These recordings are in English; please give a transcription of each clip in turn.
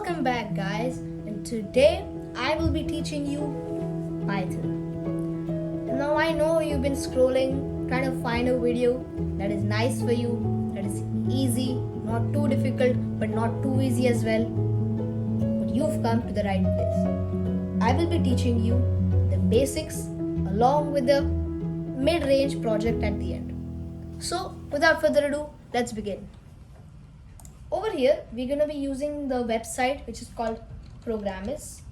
Welcome back, guys, and today I will be teaching you Python. Now I know you've been scrolling trying to find a video that is nice for you, that is easy, not too difficult but not too easy as well. But you've come to the right place. I will be teaching you the basics along with the mid-range project at the end. So without further ado, let's begin. Over here, we're going to be using the website which is called Programmers.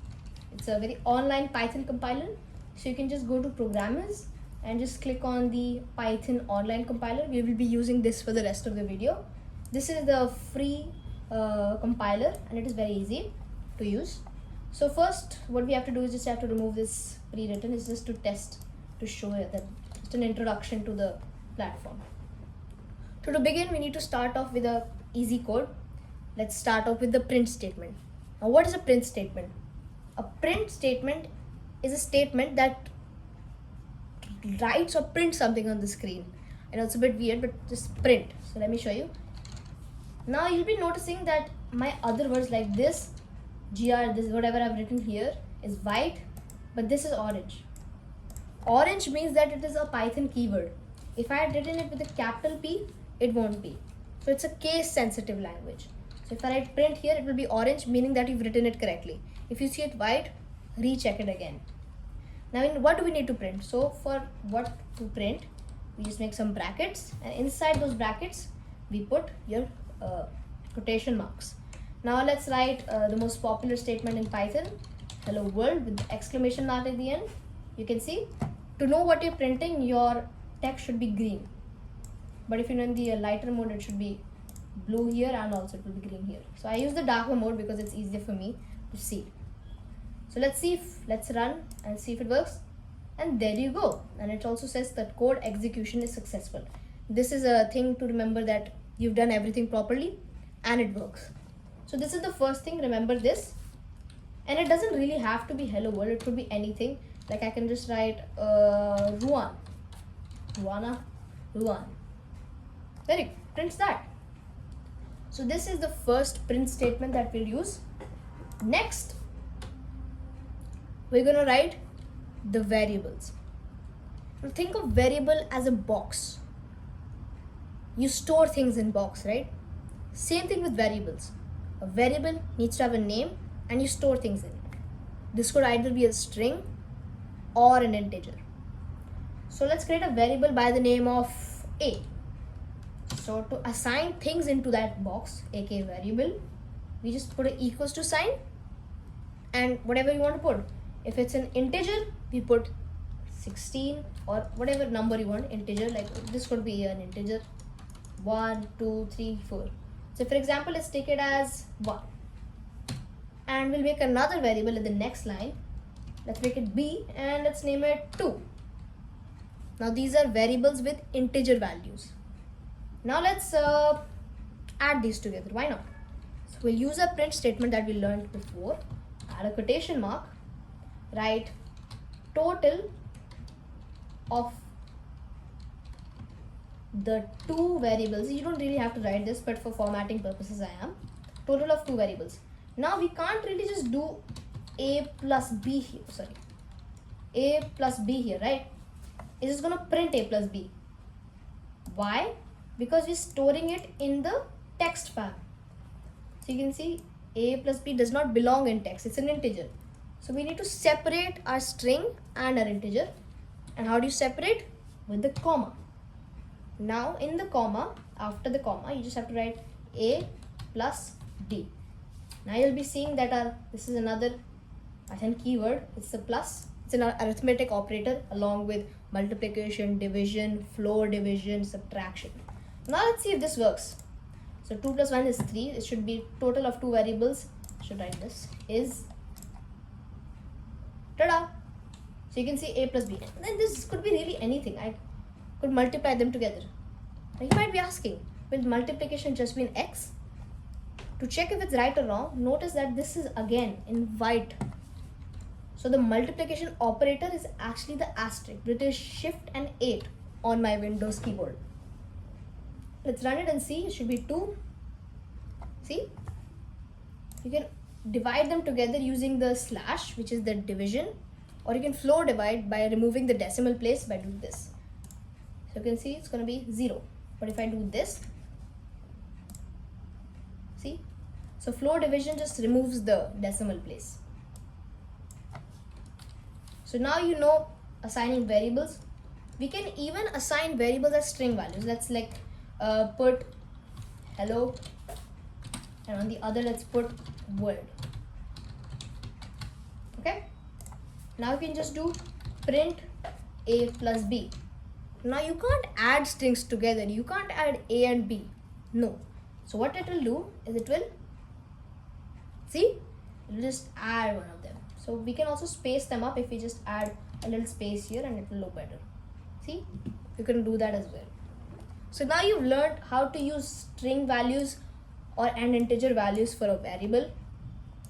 It's a very online Python compiler. So you can just go to Programmers and just click on the Python online compiler. We will be using this for the rest of the video. This is the free compiler and it is very easy to use. So first, what we have to do is just have to remove this pre-written. It's just to test, to show you that just an introduction to the platform. So to begin, we need to start off with a easy code. Let's start off with the print statement. Now, what is a print statement? A print statement is a statement that writes or prints something on the screen. I know it's a bit weird, but just print. So let me show you. Now you'll be noticing that my other words like this, gr, this whatever I've written here is white, but this is orange. Orange means that it is a Python keyword. If I had written it with a capital P, it won't be. So it's a case sensitive language. So if I write print here, it will be orange, meaning that you've written it correctly. If you see it white, recheck it again. Now what do we need to print? So for what to print, we just make some brackets, and inside those brackets, we put your quotation marks. Now let's write the most popular statement in Python, hello world, with the exclamation mark at the end. You can see, to know what you're printing, your text should be green. But if you're in the lighter mode, it should be blue here and also it will be green here. So I use the darker mode because it's easier for me to see. So let's run and see if it works. And there you go. And it also says that code execution is successful. This is a thing to remember, that you've done everything properly and it works. So this is the first thing, remember this. And it doesn't really have to be hello world, it could be anything. Like I can just write Ruan. There it prints that. So this is the first print statement that we'll use. Next, we're going to write the variables. Now think of variable as a box. You store things in box, right? Same thing with variables. A variable needs to have a name and you store things in it. This could either be a string or an integer. So let's create a variable by the name of A. So to assign things into that box, aka variable, we just put an equals to sign and whatever you want to put. If it's an integer, we put 16 or whatever number you want, integer, like this could be an integer 1, 2, 3, 4. So for example, let's take it as 1. And we'll make another variable in the next line. Let's make it B and let's name it 2. Now these are variables with integer values. Now let's add these together. Why not? So we'll use a print statement that we learned before. Add a quotation mark. Write total of the two variables. You don't really have to write this, but for formatting purposes I am. Total of two variables. Now we can't really just do A plus B here. Sorry. A plus B here, right? It's just going to print A plus B. Why? Because we're storing it in the text file. So you can see A plus B does not belong in text. It's an integer. So we need to separate our string and our integer. And how do you separate? With the comma. Now in the comma, after the comma, you just have to write A plus B. Now you'll be seeing that this is another Python keyword. It's a plus. It's an arithmetic operator along with multiplication, division, floor division, subtraction. Now let's see if this works. So 2 plus 1 is 3. It should be total of two variables. Should write this is tada. So you can see A plus B. And then this could be really anything. I could multiply them together. Now you might be asking, will multiplication just be an X? To check if it's right or wrong, notice that this is again in white. So the multiplication operator is actually the asterisk, which is Shift and 8 on my Windows keyboard. Let's run it and see. It should be 2. See? You can divide them together using the slash, which is the division, or you can floor divide by removing the decimal place by doing this. So you can see it's going to be 0. But if I do this, see, so floor division just removes the decimal place. So now you know assigning variables. We can even assign variables as string values. Let's like put hello, and on the other let's put word. Okay, now you can just do print a plus b. Now you can't add strings together, you can't add a and b, no. So what it will do is it will just add one of them. So we can also space them up if we just add a little space here, and it will look better. See, you can do that as well. So now you've learned how to use string values and integer values for a variable,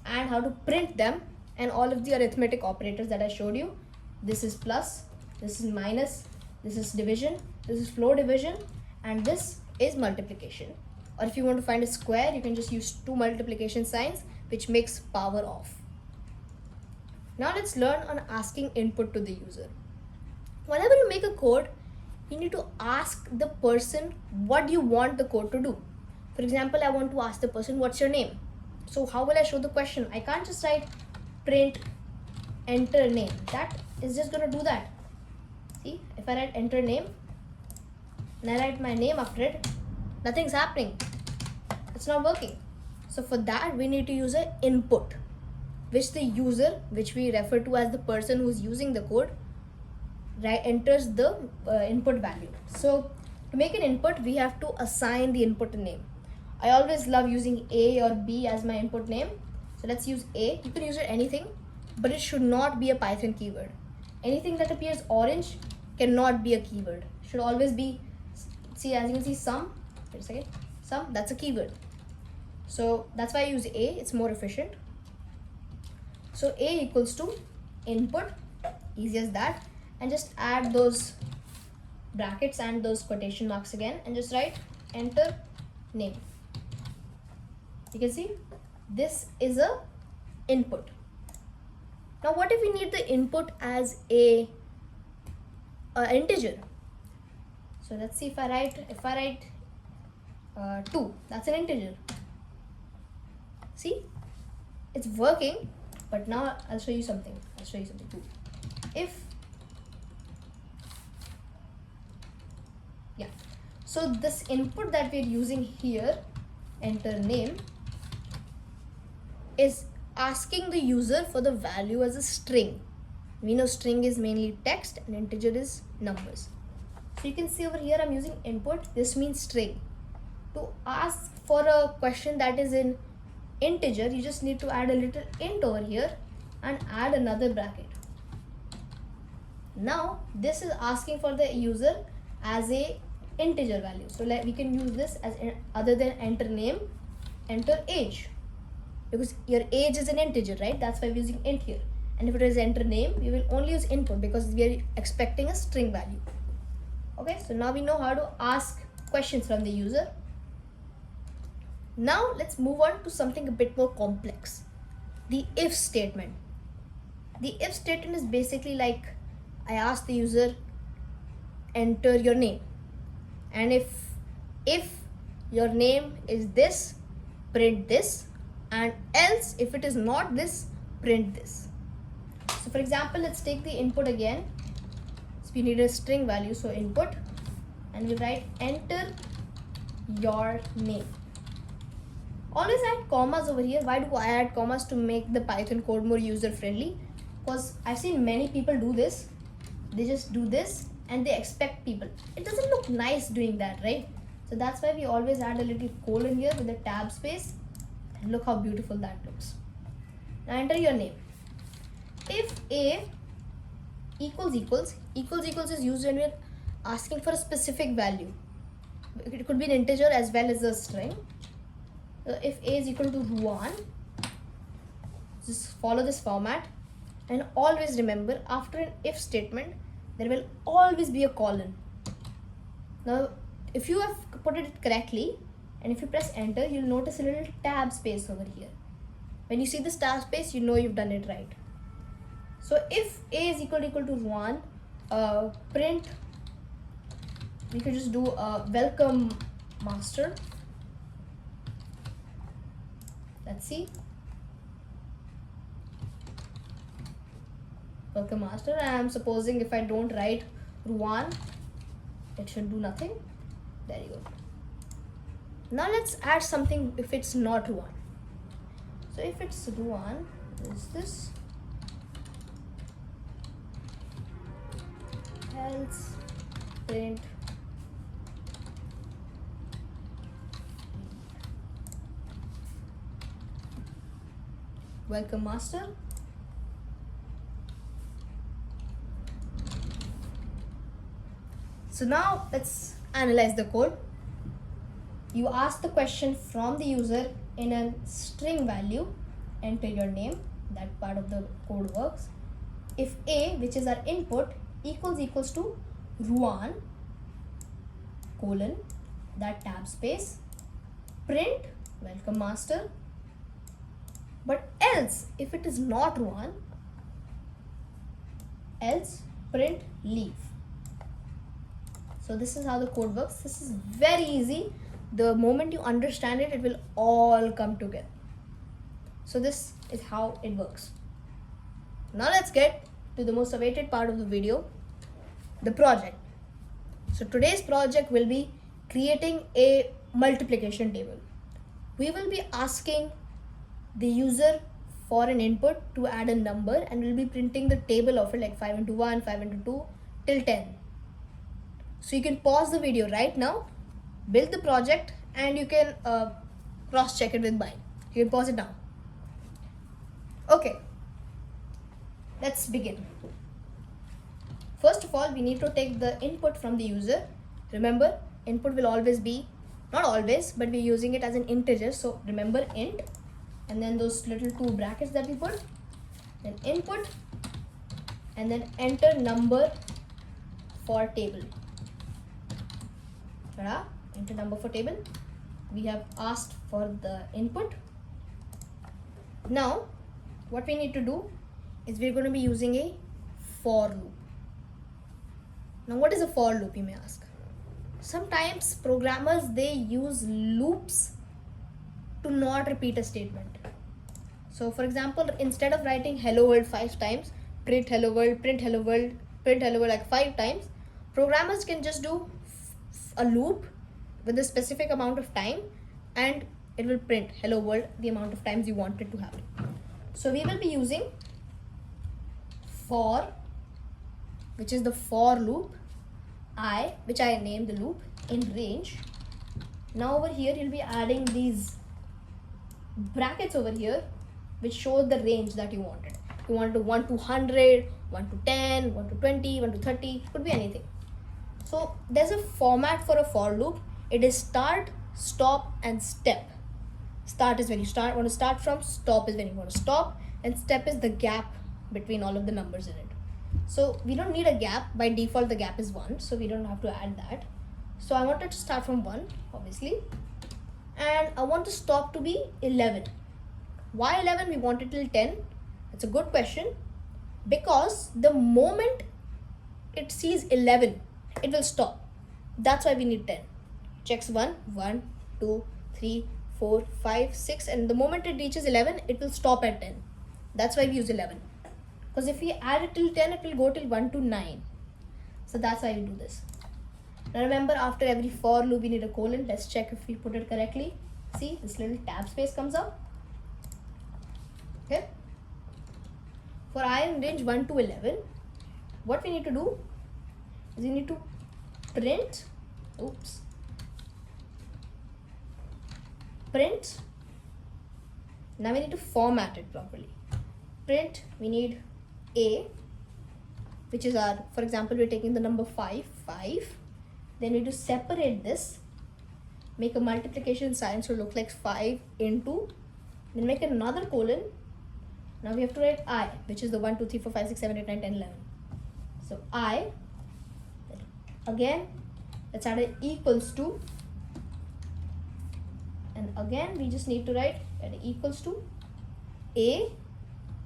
and how to print them, and all of the arithmetic operators that I showed you. This is plus, this is minus, this is division, this is floor division, and this is multiplication. Or if you want to find a square, you can just use 2 multiplication signs, which makes power off. Now let's learn on asking input to the user. Whenever you make a code, you need to ask the person what you want the code to do. For example, I want to ask the person, what's your name? So how will I show the question? I can't just write print enter name. That is just going to do that. See, if I write enter name and I write my name after it, nothing's happening. It's not working. So for that, we need to use an input, which the user, which we refer to as the person who's using the code, enters the input value. So to make an input, we have to assign the input a name. I always love using A or B as my input name. So let's use A. You can use it anything, but it should not be a Python keyword. Anything that appears orange cannot be a keyword. It should always be, see, as you can see, sum. Wait a second. Sum, that's a keyword. So that's why I use A. It's more efficient. So A equals to input, easy as that, and just add those brackets and those quotation marks again, and just write enter name. You can see this is a input. Now what if we need the input as a integer? So let's see, if I write 2, that's an integer. See, it's working. But now I'll show you something. Too. So this input that we're using here, enter name, is asking the user for the value as a string. We know string is mainly text and integer is numbers. So you can see over here I'm using input. This means string. To ask for a question that is in integer, you just need to add a little int over here and add another bracket. Now this is asking for the user as a integer value. So we can use this as other than enter name, enter age, because your age is an integer, right? That's why we're using int here. And if it is enter name, we will only use input because we are expecting a string value. Okay, so now we know how to ask questions from the user. Now let's move on to something a bit more complex. The if statement. The if statement is basically like, I ask the user, enter your name. And if your name is this, print this, and else if it is not this, print this. So for example, let's take the input again. So we need a string value, so input, and we write enter your name. Always add commas over here. Why do I add commas? To make the Python code more user friendly, because I've seen many people do this. They just do this and they expect people. It doesn't look nice doing that, right? So that's why we always add a little colon here with a tab space, and look how beautiful that looks. Now enter your name. If a equals is used when we're asking for a specific value. It could be an integer as well as a string. So if a is equal to 1, just follow this format, and always remember, after an if statement there will always be a colon. Now if you have put it correctly and if you press enter, you'll notice a little tab space over here. When you see the star space, you know you've done it right. So if a is equal to Ruan, print, we could just do welcome master. Let's see. Welcome master. I am supposing if I don't write Ruan, it should do nothing. There you go. Now let's add something if it's not Ruan. So if it's Ruan, is this else print welcome master. So now let's analyze the code. You ask the question from the user in a string value, enter your name, that part of the code works. If a, which is our input, equals to Ruan, colon, that tab space, print welcome master. But else, if it is not Ruan, else print leave. So this is how the code works. This is very easy. The moment you understand it, it will all come together. So this is how it works. Now let's get to the most awaited part of the video, the project. So today's project will be creating a multiplication table. We will be asking the user for an input to add a number, and we'll be printing the table of it like 5 into 1, 5 into 2 till 10. So you can pause the video right now, build the project, and you can cross check it with mine. You can pause it now. Okay, let's begin. First of all, we need to take the input from the user. Remember, input will always be, not always, but we're using it as an integer. So remember int, and then those little two brackets that we put, then input, and then enter number for table. Enter number for table. We have asked for the input. Now what we need to do is we're going to be using a for loop. Now what is a for loop, you may ask? Sometimes programmers, they use loops to not repeat a statement. So for example, instead of writing hello world 5 times, print hello world, print hello world, print hello world like 5 times, programmers can just do a loop with a specific amount of time, and it will print hello world the amount of times you want it to happen. So we will be using for, which is the for loop, I, which I named the loop, in range. Now over here you'll be adding these brackets over here which show the range that you wanted. You wanted to 1 to 100, 1 to 10, 1 to 20, 1 to 30, could be anything. So there's a format for a for loop. It is start, stop, and step. Start is when you want to start from, stop is when you want to stop, and step is the gap between all of the numbers in it. So we don't need a gap. By default the gap is 1, so we don't have to add that. So I wanted to start from 1, obviously, and I want to stop to be 11. Why 11? We want it till 10. It's a good question, because the moment it sees 11, it will stop. That's why we need 10. Checks 1, 1, 2, 3, 4, 5, 6, and the moment it reaches 11, it will stop at 10. That's why we use 11. Because if we add it till 10, it will go till 1 to 9. So that's why we do this. Now remember, after every for loop, we need a colon. Let's check if we put it correctly. See, this little tab space comes up. Okay. For I in range 1 to 11, what we need to do is we need to print, print. Now we need to format it properly. Print, we need a, which is our, for example, we're taking the number 5. Then we need to separate this, make a multiplication sign so it looks like 5 into, then make another colon. Now we have to write I, which is the 1, 2, 3, 4, 5, 6, 7, 8, 9, 10, 11. So I, again, let's add an equals to, and again we just need to write at equals to, A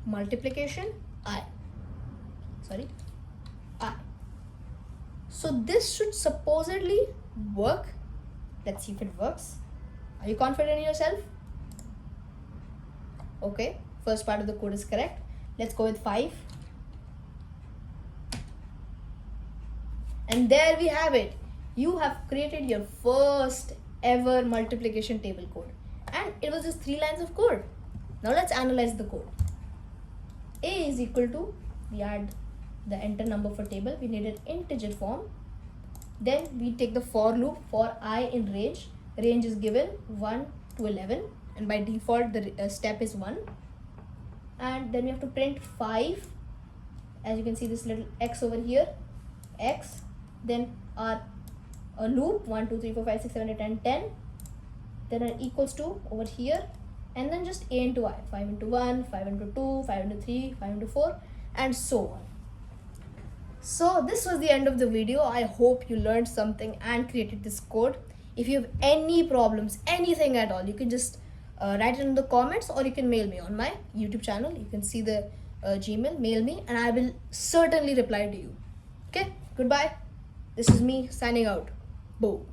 multiplication I. So this should supposedly work. Let's see if it works. Are you confident in yourself? Okay, first part of the code is correct. Let's go with 5. And there we have it. You have created your first ever multiplication table code. And it was just 3 lines of code. Now let's analyze the code. A is equal to, we add the enter number for table. We need an integer form. Then we take the for loop for I in range. Range is given 1 to 11. And by default, the step is 1. And then we have to print 5. As you can see, this little x over here. X. Then our loop 1, 2, 3, 4, 5, 6, 7, 8, 9, 10. Then our equals to over here. And then just a into I. 5 into 1, 5 into 2, 5 into 3, 5 into 4, and so on. So this was the end of the video. I hope you learned something and created this code. If you have any problems, anything at all, you can just write it in the comments, or you can mail me on my YouTube channel. You can see the Gmail, mail me, and I will certainly reply to you. Okay, goodbye. This is me signing out. Boom.